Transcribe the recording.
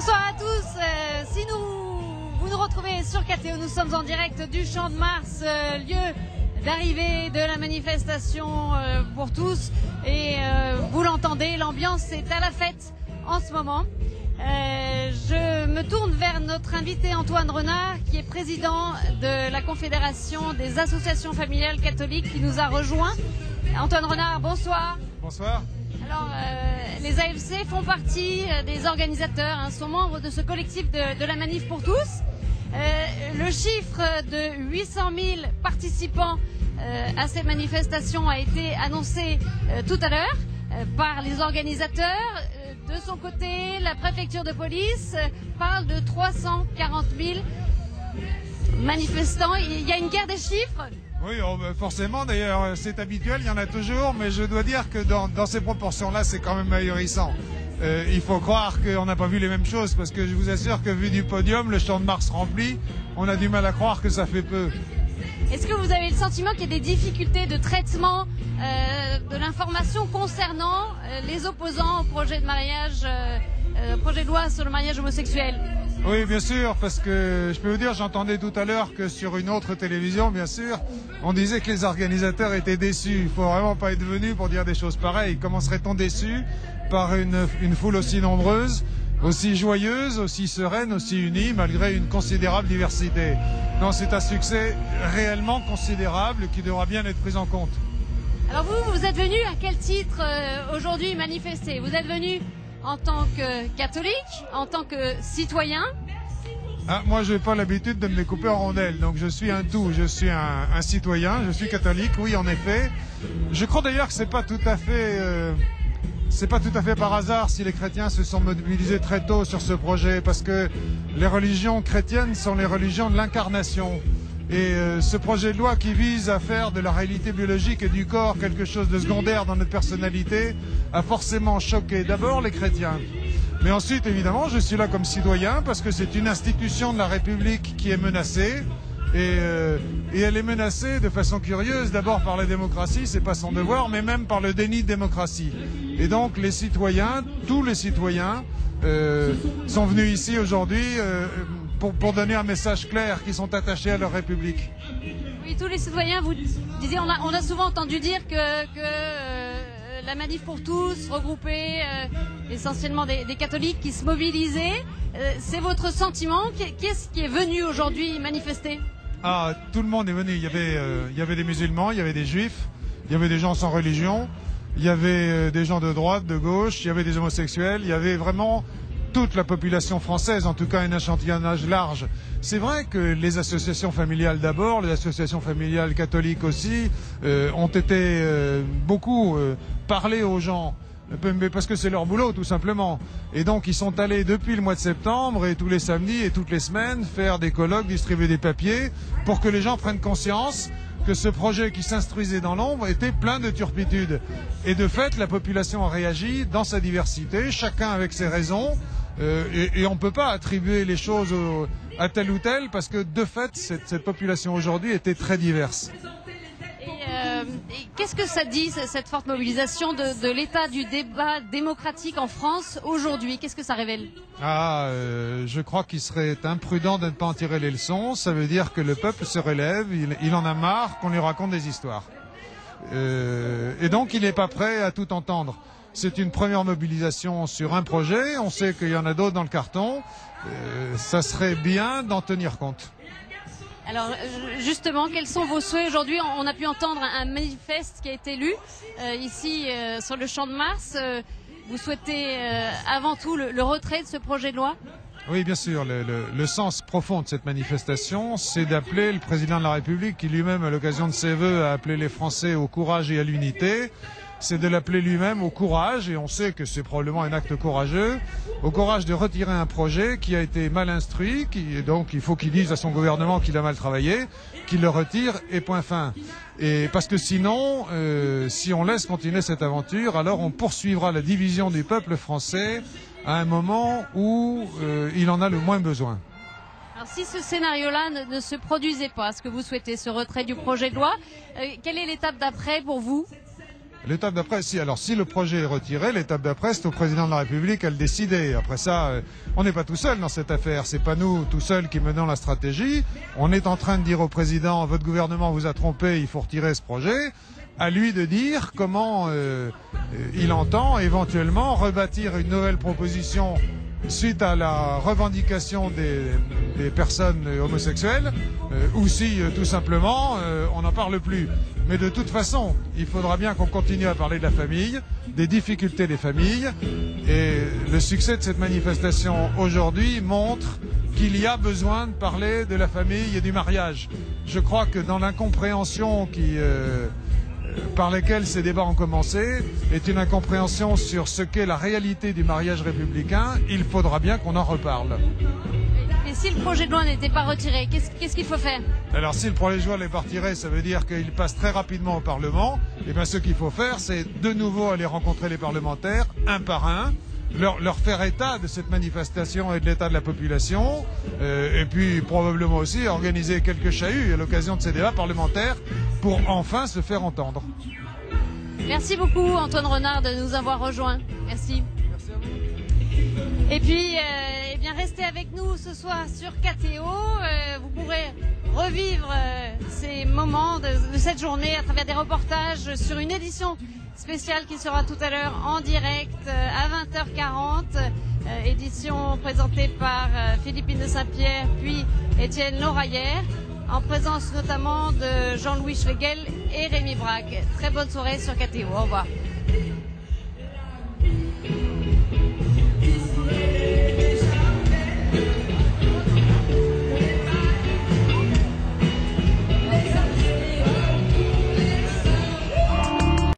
Bonsoir à tous. Si vous nous retrouvez sur KTO, nous sommes en direct du Champ de Mars, lieu d'arrivée de la manifestation pour tous. Et vous l'entendez, l'ambiance est à la fête en ce moment. Je me tourne vers notre invité Antoine Renard, qui est président de la Confédération des associations familiales catholiques, qui nous a rejoints. Antoine Renard, bonsoir. Bonsoir. Alors, les AFC font partie des organisateurs, sont membres de ce collectif de la Manif pour tous. Le chiffre de 800 000 participants à ces manifestations a été annoncé tout à l'heure par les organisateurs. De son côté, la préfecture de police parle de 340 000 manifestants. Il y a une guerre des chiffres. Oui, forcément, d'ailleurs, c'est habituel, il y en a toujours, mais je dois dire que dans ces proportions-là, c'est quand même ahurissant. Il faut croire qu'on n'a pas vu les mêmes choses, parce que je vous assure que vu du podium, le Champ de Mars rempli, on a du mal à croire que ça fait peu. Est-ce que vous avez le sentiment qu'il y a des difficultés de traitement de l'information concernant les opposants au projet de mariage, projet de loi sur le mariage homosexuel? Oui, bien sûr, parce que je peux vous dire, j'entendais tout à l'heure que sur une autre télévision, bien sûr, on disait que les organisateurs étaient déçus. Il faut vraiment pas être venu pour dire des choses pareilles. Comment serait-on déçu par une foule aussi nombreuse, aussi joyeuse, aussi sereine, aussi unie, malgré une considérable diversité? Non, c'est un succès réellement considérable qui devra bien être pris en compte. Alors vous êtes venu à quel titre aujourd'hui manifester? Vous êtes venu en tant que catholique, en tant que citoyen? Moi, je n'ai pas l'habitude de me découper en rondelles, donc je suis un tout. Je suis un citoyen, je suis catholique, oui, en effet. Je crois d'ailleurs que c'est pas tout à fait par hasard si les chrétiens se sont mobilisés très tôt sur ce projet, parce que les religions chrétiennes sont les religions de l'incarnation. Et ce projet de loi qui vise à faire de la réalité biologique et du corps quelque chose de secondaire dans notre personnalité a forcément choqué d'abord les chrétiens. Mais ensuite, évidemment, je suis là comme citoyen parce que c'est une institution de la République qui est menacée. Et elle est menacée de façon curieuse, d'abord par la démocratie, c'est pas son devoir, mais même par le déni de démocratie. Et donc les citoyens, tous les citoyens, sont venus ici aujourd'hui pour donner un message clair, qu'ils sont attachés à leur République. Oui, tous les citoyens, vous disiez, on a souvent entendu dire que la Manif pour tous regroupait essentiellement des catholiques qui se mobilisaient. C'est votre sentiment? Qu'est-ce qui est venu aujourd'hui manifester? Tout le monde est venu. Il y avait des musulmans, il y avait des juifs, il y avait des gens sans religion, il y avait des gens de droite, de gauche, il y avait des homosexuels, il y avait vraiment toute la population française, en tout cas un échantillonnage large. C'est vrai que les associations familiales d'abord, les associations familiales catholiques aussi, ont été beaucoup parlées aux gens, mais parce que c'est leur boulot tout simplement. Et donc ils sont allés depuis le mois de septembre et tous les samedis et toutes les semaines faire des colloques, distribuer des papiers pour que les gens prennent conscience que ce projet qui s'instruisait dans l'ombre était plein de turpitudes. Et de fait, la population a réagi dans sa diversité, chacun avec ses raisons. Et on ne peut pas attribuer les choses à tel ou tel parce que de fait, cette population aujourd'hui était très diverse. Et qu'est-ce que ça dit, cette forte mobilisation de l'état du débat démocratique en France aujourd'hui? Qu'est-ce que ça révèle? Je crois qu'il serait imprudent de ne pas en tirer les leçons. Ça veut dire que le peuple se relève, il en a marre qu'on lui raconte des histoires. Et donc il n'est pas prêt à tout entendre. C'est une première mobilisation sur un projet, on sait qu'il y en a d'autres dans le carton. Ça serait bien d'en tenir compte. Alors justement, quels sont vos souhaits aujourd'hui? On a pu entendre un manifeste qui a été lu ici sur le Champ de Mars. Vous souhaitez avant tout le retrait de ce projet de loi? Oui, bien sûr. Le sens profond de cette manifestation, c'est d'appeler le président de la République, qui lui-même, à l'occasion de ses vœux, a appelé les Français au courage et à l'unité. C'est de l'appeler lui-même au courage, et on sait que c'est probablement un acte courageux, au courage de retirer un projet qui a été mal instruit, donc il faut qu'il dise à son gouvernement qu'il a mal travaillé, qu'il le retire, et point fin. Et parce que sinon, si on laisse continuer cette aventure, alors on poursuivra la division du peuple français à un moment où il en a le moins besoin. Alors si ce scénario-là ne se produisait pas, ce que vous souhaitez, ce retrait du projet de loi, quelle est l'étape d'après pour vous? L'étape d'après, si le projet est retiré, l'étape d'après, c'est au président de la République à le décider. Après ça, on n'est pas tout seul dans cette affaire. C'est pas nous tout seuls qui menons la stratégie. On est en train de dire au président, votre gouvernement vous a trompé, il faut retirer ce projet. À lui de dire comment il entend éventuellement rebâtir une nouvelle proposition suite à la revendication des personnes homosexuelles, ou si tout simplement on n'en parle plus. Mais de toute façon, il faudra bien qu'on continue à parler de la famille, des difficultés des familles, et le succès de cette manifestation aujourd'hui montre qu'il y a besoin de parler de la famille et du mariage. Je crois que dans l'incompréhension par lesquels ces débats ont commencé est une incompréhension sur ce qu'est la réalité du mariage républicain. Il faudra bien qu'on en reparle. Et si le projet de loi n'était pas retiré, qu'est-ce qu'il faut faire? Alors si le projet de loi n'est pas retiré, ça veut dire qu'il passe très rapidement au Parlement. Et bien ce qu'il faut faire, c'est de nouveau aller rencontrer les parlementaires, un par un, leur faire état de cette manifestation et de l'état de la population, et puis probablement aussi organiser quelques chahuts à l'occasion de ces débats parlementaires pour enfin se faire entendre. Merci beaucoup Antoine Renard de nous avoir rejoints. Merci. Merci à vous. Et puis, eh bien, restez avec nous ce soir sur KTO. Vous pourrez revivre ces moments de cette journée à travers des reportages sur une édition spéciale qui sera tout à l'heure en direct à 20h40. Édition présentée par Philippine de Saint-Pierre puis Étienne Lauraillère, en présence notamment de Jean-Louis Schlegel et Rémi Braque. Très bonne soirée sur KTO. Au revoir.